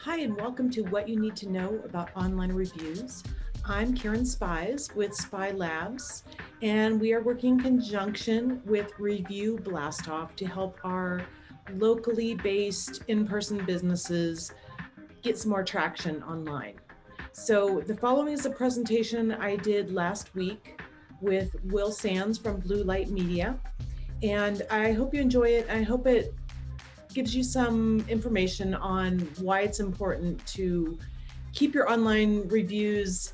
Hi, and welcome to What You Need to Know About Online Reviews. I'm Karen Spies with Spy Labs, and we are working in conjunction with Review Blastoff to help our locally based in person businesses get some more traction online. So, the following is a presentation I did last week with Will Sands from Blue Light Media, and I hope you enjoy it. I hope it gives you some information on why it's important to keep your online reviews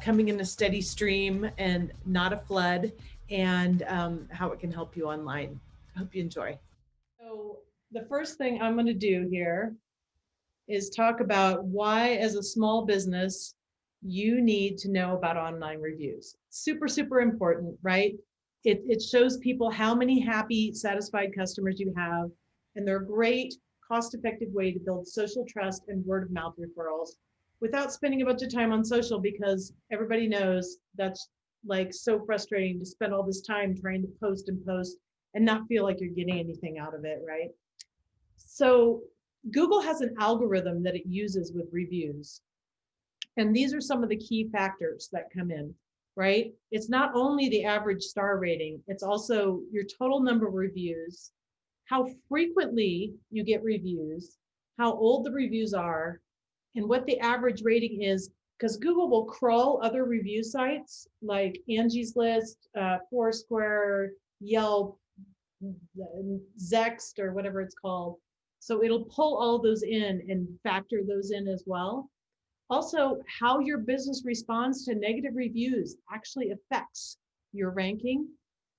coming in a steady stream and not a flood, and how it can help you online. I hope you enjoy. So, the first thing I'm going to do here is talk about why, as a small business, you need to know about online reviews. Super, super important, right? It shows people how many happy, satisfied customers you have, and they're a great, cost effective way to build social trust and word of mouth referrals without spending a bunch of time on social, because everybody knows that's like so frustrating to spend all this time trying to post and not feel like you're getting anything out of it, right? So Google has an algorithm that it uses with reviews. And these are some of the key factors that come in, right? It's not only the average star rating, it's also your total number of reviews, how frequently you get reviews, how old the reviews are, and what the average rating is. Because Google will crawl other review sites like Angie's List, Foursquare, Yelp, Zext, or whatever it's called. So it'll pull all those in and factor those in as well. Also, how your business responds to negative reviews actually affects your ranking.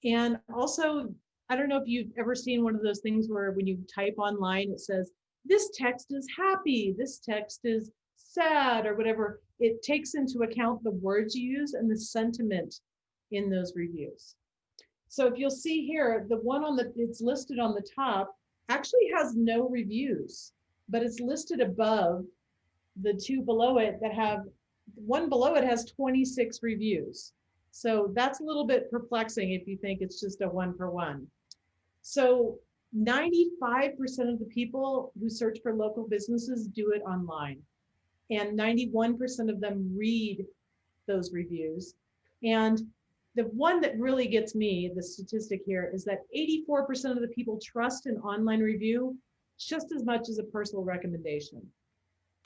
And also, I don't know if you've ever seen one of those things where when you type online, it says, this text is happy, this text is sad, or whatever. It takes into account the words you use and the sentiment in those reviews. So if you'll see here, the one on the, it's listed on the top actually has no reviews, but it's listed above the two below it that have, one below it has 26 reviews. So that's a little bit perplexing if you think it's just a one for one. So 95% of the people who search for local businesses do it online, and 91% of them read those reviews. And the one that really gets me, the statistic here, is that 84% of the people trust an online review just as much as a personal recommendation,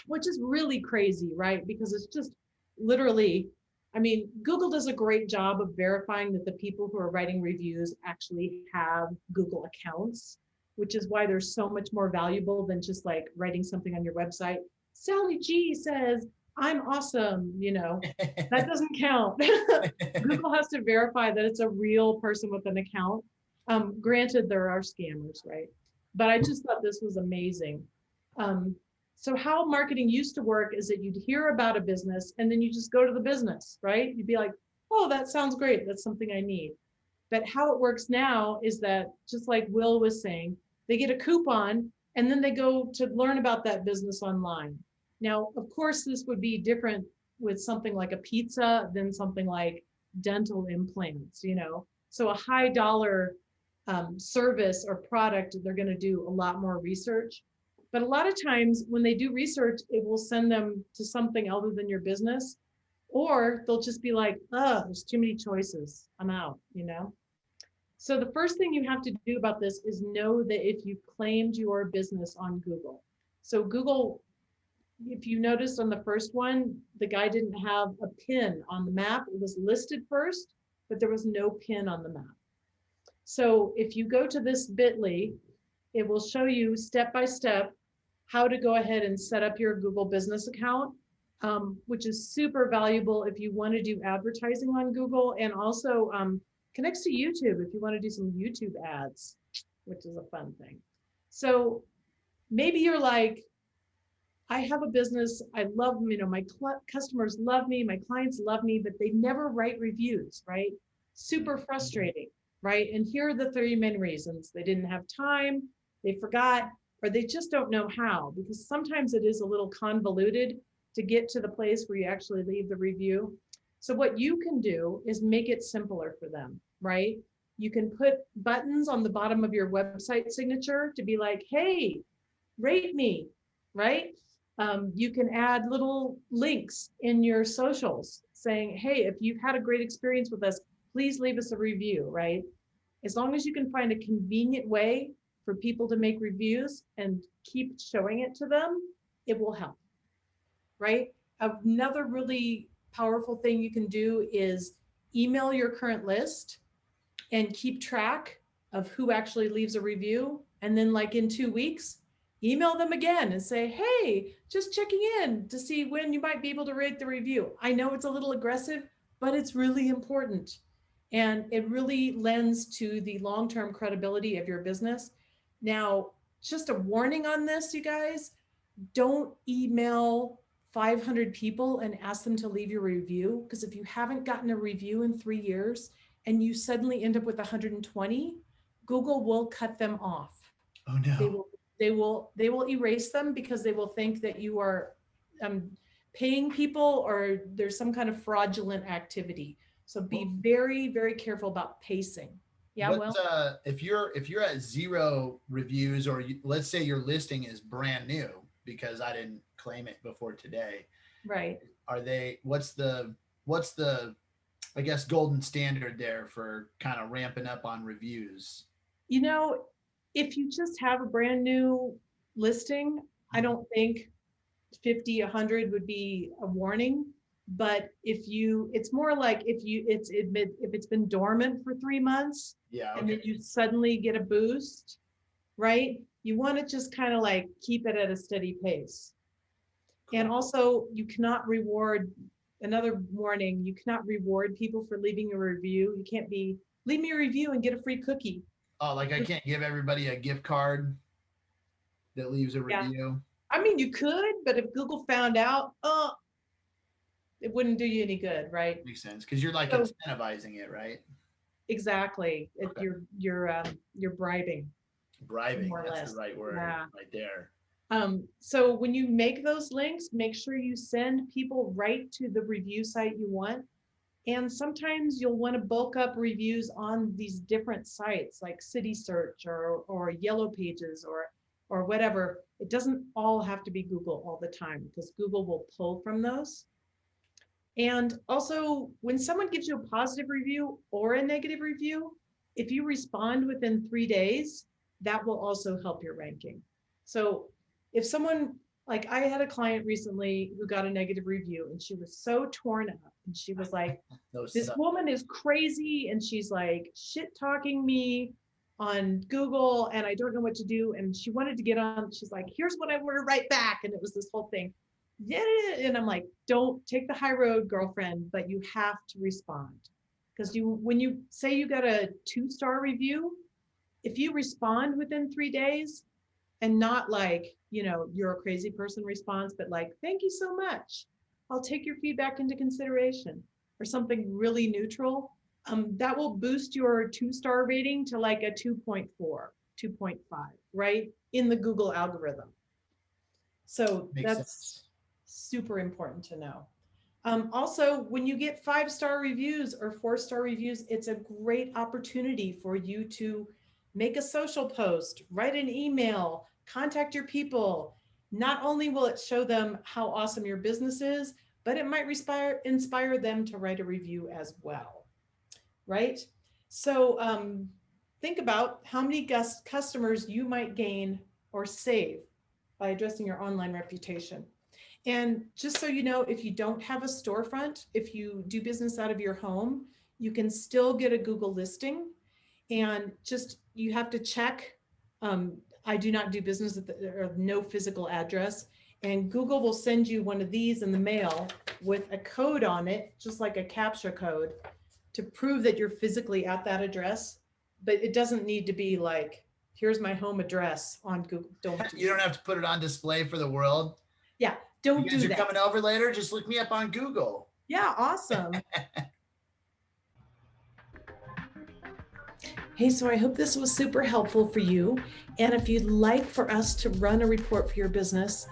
which is really crazy, right? Because it's just literally, I mean, Google does a great job of verifying that the people who are writing reviews actually have Google accounts, which is why they're so much more valuable than just like writing something on your website. Sally G says, I'm awesome, that doesn't count. Google has to verify that it's a real person with an account. Granted, there are scammers, right? But I just thought this was amazing. Um, so how marketing used to work is that you'd hear about a business and then you just go to the business, right? You'd be like, oh, that sounds great. That's something I need. But how it works now is that, just like Will was saying, they get a coupon and then they go to learn about that business online. Now, of course, this would be different with something like a pizza than something like dental implants, So a high dollar service or product, they're going to do a lot more research. But a lot of times when they do research, it will send them to something other than your business, or they'll just be like, oh, there's too many choices. I'm out. So the first thing you have to do about this is know that if you claimed your business on Google. So Google, if you noticed on the first one, the guy didn't have a pin on the map. It was listed first, but there was no pin on the map. So if you go to this bit.ly, it will show you step by step how to go ahead and set up your Google business account, which is super valuable if you want to do advertising on Google, and also connects to YouTube if you want to do some YouTube ads, which is a fun thing. So maybe you're like, I have a business, I love, my customers love me, my clients love me, but they never write reviews, right? Super frustrating, right? And here are the 3 main reasons. They didn't have time, they forgot, or they just don't know how, because sometimes it is a little convoluted to get to the place where you actually leave the review. So what you can do is make it simpler for them, right? You can put buttons on the bottom of your website signature to be like, hey, rate me, right? You can add little links in your socials saying, hey, if you've had a great experience with us, please leave us a review, right? As long as you can find a convenient way for people to make reviews and keep showing it to them, it will help, right? Another really powerful thing you can do is email your current list and keep track of who actually leaves a review. And then like in 2 weeks, email them again and say, hey, just checking in to see when you might be able to rate the review. I know it's a little aggressive, but it's really important. And it really lends to the long-term credibility of your business. Now, just a warning on this, you guys, don't email 500 people and ask them to leave your review, because if you haven't gotten a review in 3 years and you suddenly end up with 120, Google will cut them off. Oh no. They will erase them because they will think that you are paying people or there's some kind of fraudulent activity. So be very, very careful about pacing. Yeah, well, if you're at 0 reviews, or let's say your listing is brand new because I didn't claim it before today, right. what's the I guess golden standard there for kind of ramping up on reviews? You know, if you just have a brand new listing, I don't think 50, 100 would be a warning. But it's more like if it's been dormant for 3 months, Yeah. Okay. and then you suddenly get a boost, right? You want to just kind of like keep it at a steady pace. Cool. And also you cannot reward, another warning, you cannot reward people for leaving a review. You can't be, leave me a review and get a free cookie. Oh, like I can't give everybody a gift card that leaves a review? Yeah. I mean, you could, but if Google found out, it wouldn't do you any good, right? Makes sense, because you're like incentivizing it, right? Exactly. Okay. You're bribing. Bribing, that's the right word. Yeah. Right there. So when you make those links, make sure you send people right to the review site you want. And sometimes you'll want to bulk up reviews on these different sites like City Search or Yellow Pages or whatever. It doesn't all have to be Google all the time, because Google will pull from those. And also, when someone gives you a positive review or a negative review, if you respond within 3 days, that will also help your ranking. So if someone, like I had a client recently who got a negative review and she was so torn up, and she was like, this woman is crazy and she's like shit talking me on Google and I don't know what to do. And she wanted to get on, she's like, here's what I want to write back. And it was this whole thing. Yeah. And I'm like, don't take the high road, girlfriend, but you have to respond. Because when you say you got a 2-star review, if you respond within 3 days, and not like, you're a crazy person response, but like, thank you so much, I'll take your feedback into consideration, or something really neutral, that will boost your 2-star rating to like a 2.4, 2.5, right? In the Google algorithm. So that's super important to know. Also, when you get 5-star reviews or 4-star reviews, it's a great opportunity for you to make a social post, write an email, contact your people. Not only will it show them how awesome your business is, but it might inspire them to write a review as well, right? So think about how many customers you might gain or save by addressing your online reputation. And just so you know, if you don't have a storefront, if you do business out of your home, you can still get a Google listing. And just, you have to check, I do not do business or no physical address. And Google will send you one of these in the mail with a code on it, just like a CAPTCHA code, to prove that you're physically at that address. But it doesn't need to be like, here's my home address on Google. You don't have to put it on display for the world. Yeah, don't do that. You're coming over later, just look me up on Google. Yeah, awesome. Hey, so I hope this was super helpful for you. And if you'd like for us to run a report for your business,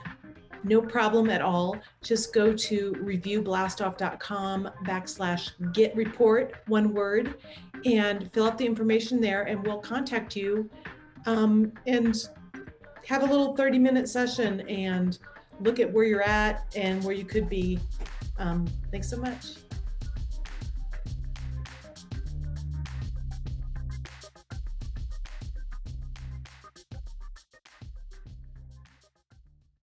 no problem at all. Just go to reviewblastoff.com/get report, one word, and fill out the information there, and we'll contact you and have a little 30-minute session and look at where you're at and where you could be. Thanks so much.